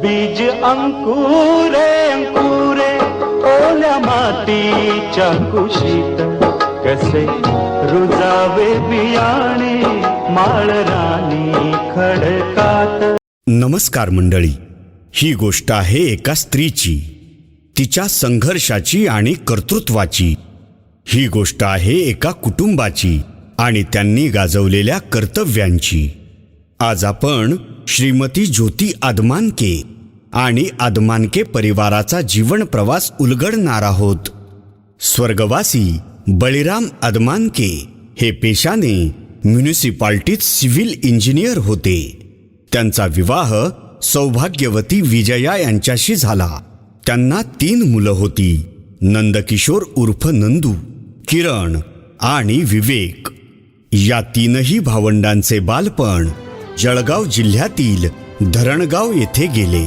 बीज अंकुरे अंकुरे ओल्या मातीच्या कुशीत, कसे रुजावे बियाणे माळरानी खडकात. नमस्कार मंडळी, ही गोष्ट आहे एका स्त्रीची, तिच्या संघर्षाची आणि कर्तृत्वाची. ही गोष्ट आहे एका कुटुंबाची आणि त्यांनी गाजवलेल्या कर्तव्यांची. आज आपण श्रीमती ज्योती आदमानके आणि आदमानके परिवाराचा जीवन प्रवास उलगडणार आहोत. स्वर्गवासी बळीराम आदमानके हे पेशाने म्युनिसिपालिटीत सिव्हिल इंजिनियर होते. त्यांचा विवाह सौभाग्यवती विजया यांच्याशी झाला. त्यांना 3 मुलं होती, नंदकिशोर उर्फ नंदू, किरण आणि विवेक. या 3ही भावंडांचे बालपण जळगाव जिल्ह्यातील धरणगाव येथे गेले.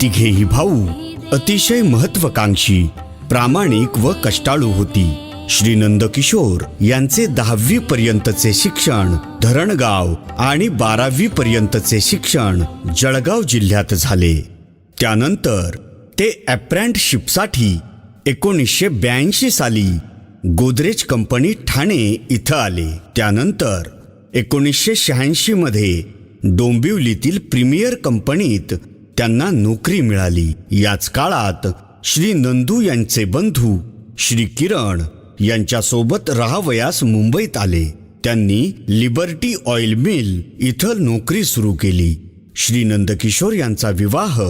तिघेही भाऊ अतिशय महत्वाकांक्षी, प्रामाणिक व कष्टाळू होती. श्री नंदकिशोर यांचे 10वी पर्यंतचे शिक्षण धरणगाव आणि 12वी पर्यंतचे शिक्षण जळगाव जिल्ह्यात झाले. त्यानंतर ते अप्रेंटिसशिपसाठी 1982 साली गोदरेज कंपनी ठाणे इथं आले. त्यानंतर 1986 मध्ये डोंबिवलीतील प्रीमियर कंपनीत त्यांना नोकरी मिळाली. याच काळात श्री नंदू यांचे बंधू श्री किरण यांच्यासोबत राहावयास मुंबईत आले. त्यांनी लिबर्टी ऑइल मिल इथं नोकरी सुरू केली. श्री नंदकिशोर यांचा विवाह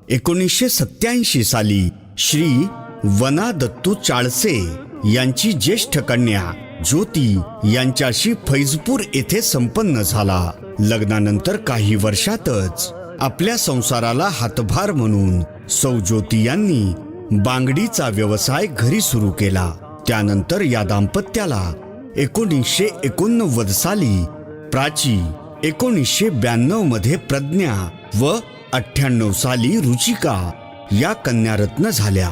1987 साली श्री वना दत्तू चाळसे यांची ज्येष्ठ कन्या ज्योती यांच्याशी फैजपूर येथे संपन्न झाला. लग्नानंतर काही वर्षातच आपल्या संसाराला हातभार म्हणून सौ ज्योती यांनी बांगडीचा व्यवसाय घरी सुरू केला. त्यानंतर या दाम्पत्याला 1989 साली प्राची, 1992 मध्ये प्रज्ञा व 98 साली रुचिका या कन्यारत्न झाल्या.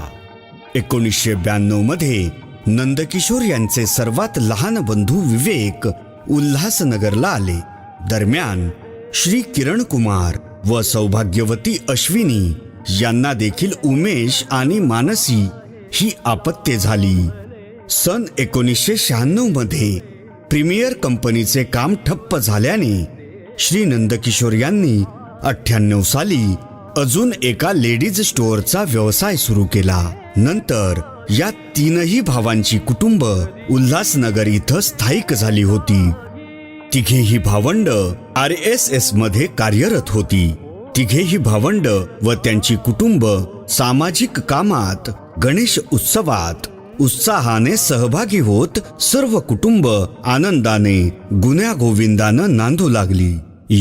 1992 मध्ये नंदकिशोर यांचे सर्वात लहान बंधू विवेक उल्हासनगरला आले. दरम्यान श्री किरण कुमार व सौभाग्यवती अश्विनी यांना देखील उमेश आणि मानसी ही आपत्ये झाली. सन 1996 मध्ये प्रीमियर कंपनीचे काम ठप्प झाल्याने श्री नंदकिशोर यांनी 98 साली अजून एका लेडीज स्टोअरचा व्यवसाय सुरू केला. नंतर या 3ही भावांची कुटुंब उल्हासनगर इथं स्थायिक झाली होती. तिघेही भावंड RSS मध्ये कार्यरत होती. तिघेही भावंड व त्यांची कुटुंब सामाजिक कामात, गणेश उत्सवात उत्साहाने सहभागी होत सर्व कुटुंब आनंदाने गुण्यागोविंदानं नांदू लागली.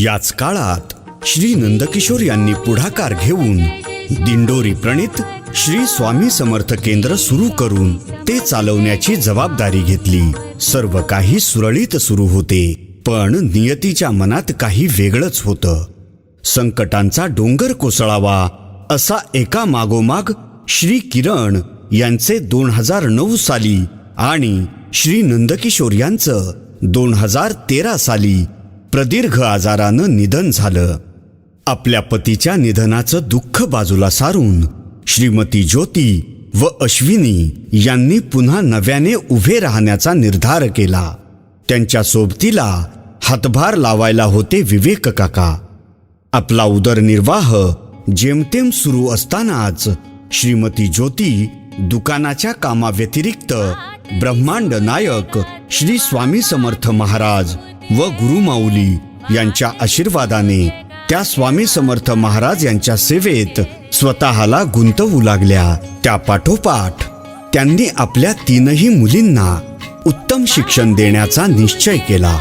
याच काळात श्री नंदकिशोर यांनी पुढाकार घेऊन दिंडोरी प्रणित श्री स्वामी समर्थ केंद्र सुरू करून ते चालवण्याची जबाबदारी घेतली. सर्व काही सुरळीत सुरू होते, पण नियतीच्या मनात काही वेगळंच होतं. संकटांचा डोंगर कोसळावा असा एका मागोमाग श्री किरण यांचे 2009 साली आणि श्री नंदकिशोर यांचं 2013 साली प्रदीर्घ आजारानं निधन झालं. आपल्या पतीच्या निधनाचं दुःख बाजूला सारून श्रीमती ज्योती व अश्विनी यांनी पुन्हा नव्याने उभे राहण्याचा निर्धार केला. त्यांच्या सोबतीला हातभार लावायला होते विवेक काका. आपला उदरनिर्वाह जेमतेम सुरू असतानाच श्रीमती ज्योती दुकानाच्या कामाव्यतिरिक्त ब्रह्मांड नायक श्री स्वामी समर्थ महाराज व गुरुमाऊली यांच्या आशीर्वादाने त्या स्वामी समर्थ महाराज यांच्या सेवेत स्वतःला गुंतवू लागल्या. त्या पाठोपाठ त्यांनी आपल्या 3ही मुलींना उत्तम शिक्षण देण्याचा निश्चय केला.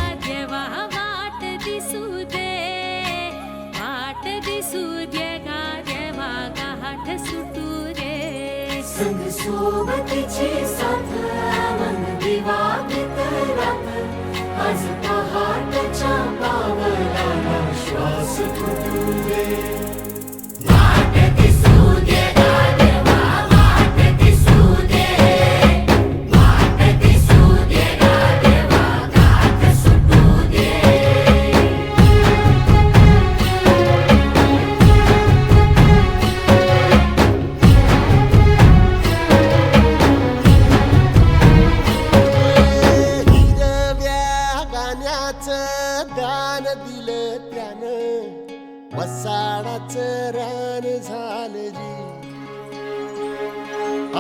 त्यानं वसाडाचं रान झालं जी.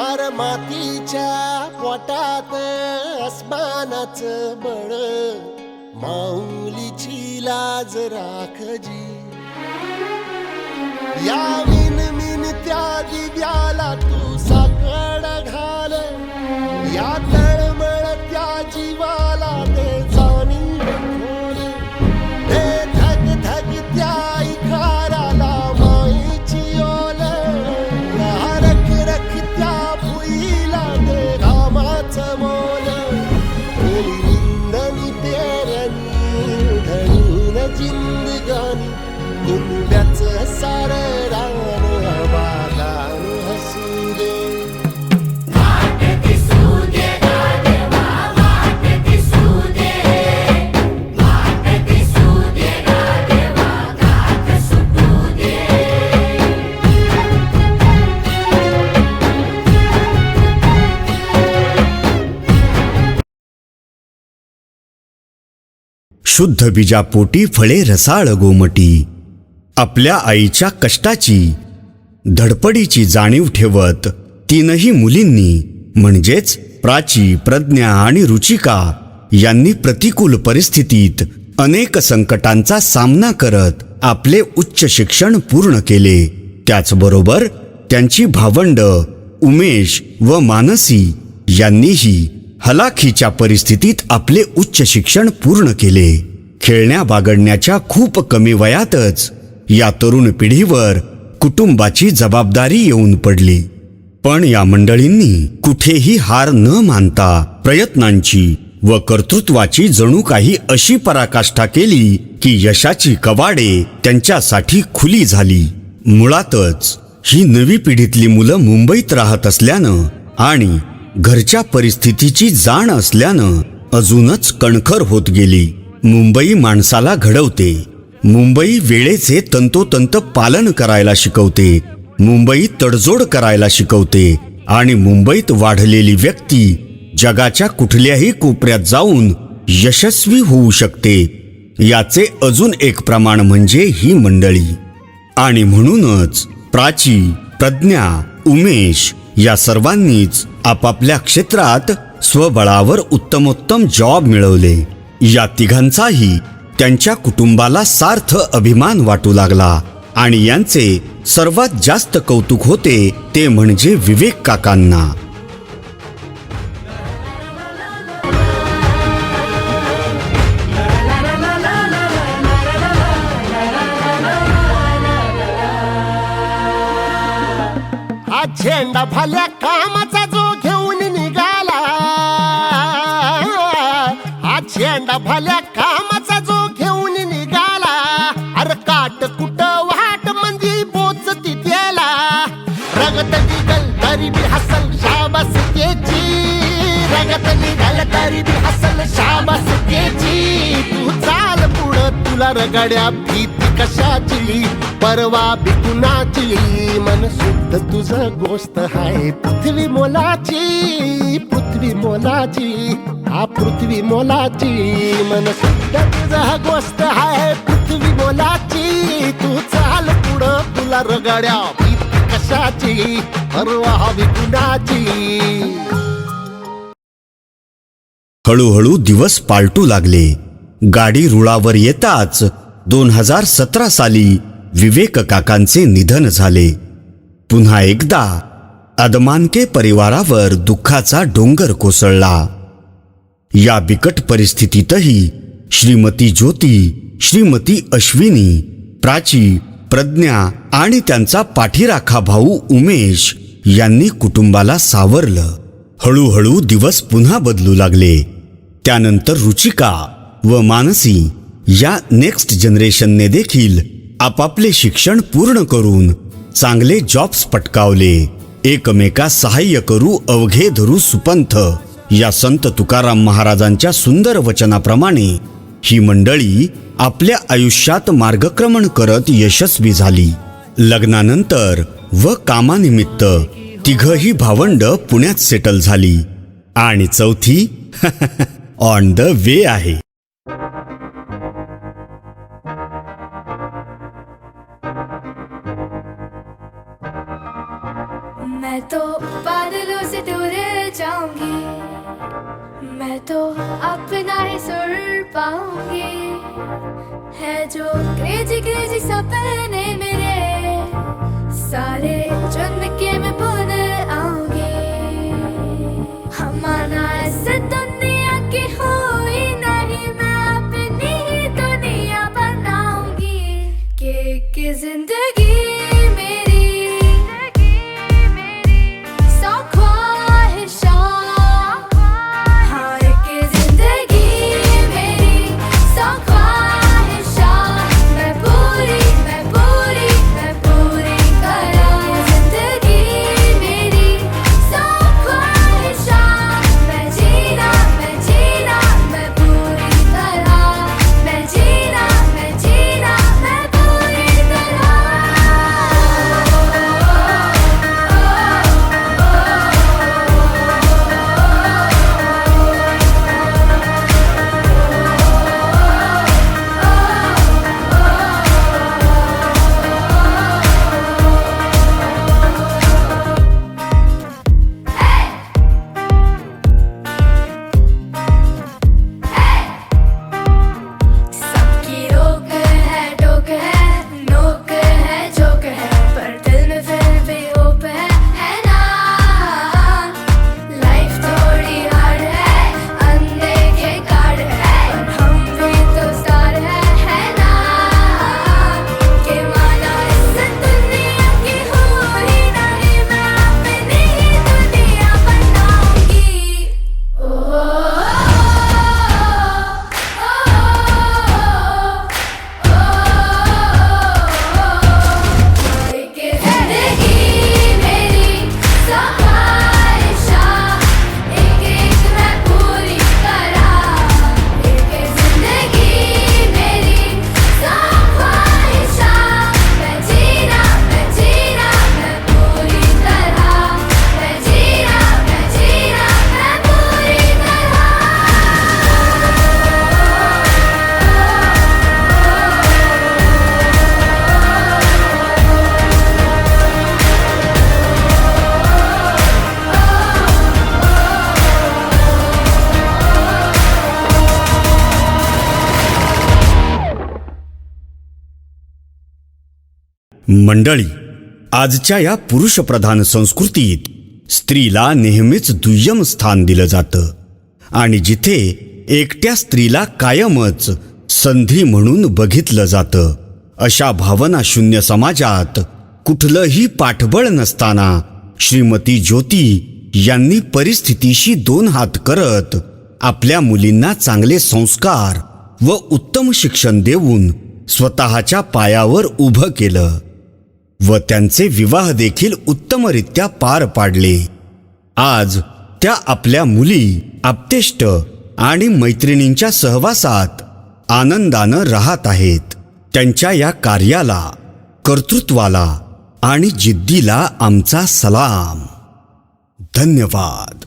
अर मातीच्या पोटात अस्मानाचं बळ, माऊलीची लाज राखजी. या मिन त्या दिव्याला तू साकड घाल, या तळमळ त्या जीवाला ते जाणीव खोल. ते धग धग त्या इकाराला माईची ओल, रख रख त्या भुईला ते रामाचं मोल. ओली निंदनी पेरणी धरून जिंदगानी, कुंब्याचं सार रान बागान हसू दे. शुद्ध बीजापोटी फळे रसाळ गोमटी. आपल्या आईच्या कष्टाची धडपडीची जाणीव ठेवत तीनही मुलींनी म्हणजेच प्राची, प्रज्ञा आणि रुचिका यांनी प्रतिकूल परिस्थितीत अनेक संकटांचा सामना करत आपले उच्च शिक्षण पूर्ण केले. त्याचबरोबर त्यांची भावंड उमेश व मानसी यांनीही हलाखीच्या परिस्थितीत आपले उच्च शिक्षण पूर्ण केले. खेळण्या बागडण्याच्या खूप कमी वयातच या तरुण पिढीवर कुटुंबाची जबाबदारी येऊन पडली. पण या मंडळींनी कुठेही हार न मानता प्रयत्नांची व कर्तृत्वाची जणू काही अशी पराकाष्ठा केली की यशाची कवाडे त्यांच्यासाठी खुली झाली. मुळातच ही नवी पिढीतली मुलं मुंबईत राहत असल्यानं आणि घरच्या परिस्थितीची जाण असल्यानं अजूनच कणखर होत गेली. मुंबई माणसाला घडवते. मुंबई वेळेचे तंतोतंत पालन करायला शिकवते. मुंबई तडजोड करायला शिकवते आणि मुंबईत वाढलेली व्यक्ती जगाच्या कुठल्याही कोपऱ्यात जाऊन यशस्वी होऊ शकते. याचे अजून एक प्रमाण म्हणजे ही मंडळी. आणि म्हणूनच प्राची, प्रज्ञा, उमेश या सर्वांनीच आपापल्या क्षेत्रात स्वबळावर उत्तमोत्तम जॉब मिळवले. या तिघांचाही त्यांच्या कुटुंबाला सार्थ अभिमान वाटू लागला. आणि यांचे सर्वात जास्त कौतुक होते ते म्हणजे विवेक काकांना. हा झेंडा भल्या कामाचा जो घेऊन निघाला, हा झेंडा भल्या कामाचा जो घेऊन निघाला. अरे काट कुट वाट मंदी बोचती त्याला, रगत निघल तरी बी हसल शाबास त्याची, रगत निघल तरी बी हसल शाबास त्याची. तू चाल पुढं तुला रगड्या भीती कशाची, परवा बी कुणाची. मन शुद्ध तुझं गोष्ट हाय पृथ्वी मोलाची, पृथ्वी मोलाची, हा पृथ्वी मोलाची. मन शुद्ध तुझं गोष्ट हाय पृथ्वी मोलाची. तू चाल पुढं तुला रगड्या भीती कशाची, परवा हवी कुणाची. हळूहळू दिवस पालटू लागले. गाडी रुळावर येताच 2017 साली विवेक काकांचे निधन झाले. पुन्हा एकदा अदमानके परिवारावर दुःखाचा डोंगर कोसळला. या बिकट परिस्थितीतही श्रीमती ज्योती, श्रीमती अश्विनी, प्राची, प्रज्ञा आणि त्यांचा पाठीराखा भाऊ उमेश यांनी कुटुंबाला सावरलं. हळूहळू दिवस पुन्हा बदलू लागले. त्यानंतर रुचिका व मानसी या नेक्स्ट जनरेशनने देखील आपापले शिक्षण पूर्ण करून चांगले जॉब्स पटकावले. एकमेकास सहाय्य करू अवघे धरू सुपंथ या संत तुकाराम महाराजांच्या सुंदर वचनाप्रमाणे ही मंडळी आपल्या आयुष्यात मार्गक्रमण करत यशस्वी झाली. लग्नानंतर व कामानिमित्त तिघही भावंड पुण्यात सेटल झाली आणि चौथी ऑन द वे आहे. मैं तो बादलों से दूर जाऊंगी, मैं तो अपना ही सुर पाऊंगी। है जो क्रेजी क्रेजी सपने मेरे, सारे चुन के मैं भूल आऊंगी। हमारा ऐसे दुनिया की हुई नहीं, मैं अपनी ही दुनिया बनाऊंगी। कि जिंदगी मंडळी, आजच्या या पुरुषप्रधान संस्कृतीत स्त्रीला नेहमीच दुय्यम स्थान दिलं जातं आणि जिथे एकट्या स्त्रीला कायमच संधी म्हणून बघितलं जातं, अशा भावना शून्य समाजात कुठलंही पाठबळ नसताना श्रीमती ज्योती यांनी परिस्थितीशी दोन हात करत आपल्या मुलींना चांगले संस्कार व उत्तम शिक्षण देऊन स्वतःच्या पायावर उभं केलं व त्यांचे विवाह देखील उत्तमरित्या पार पाडले। आज त्या आपल्या मुली, आप्तेष्ट आणि मैत्रिणींच्या सहवासात आनंदानं राहत आहेत। त्यांच्या या कार्याला, कर्तृत्वाला आणि जिद्दीला आमचा सलाम। धन्यवाद।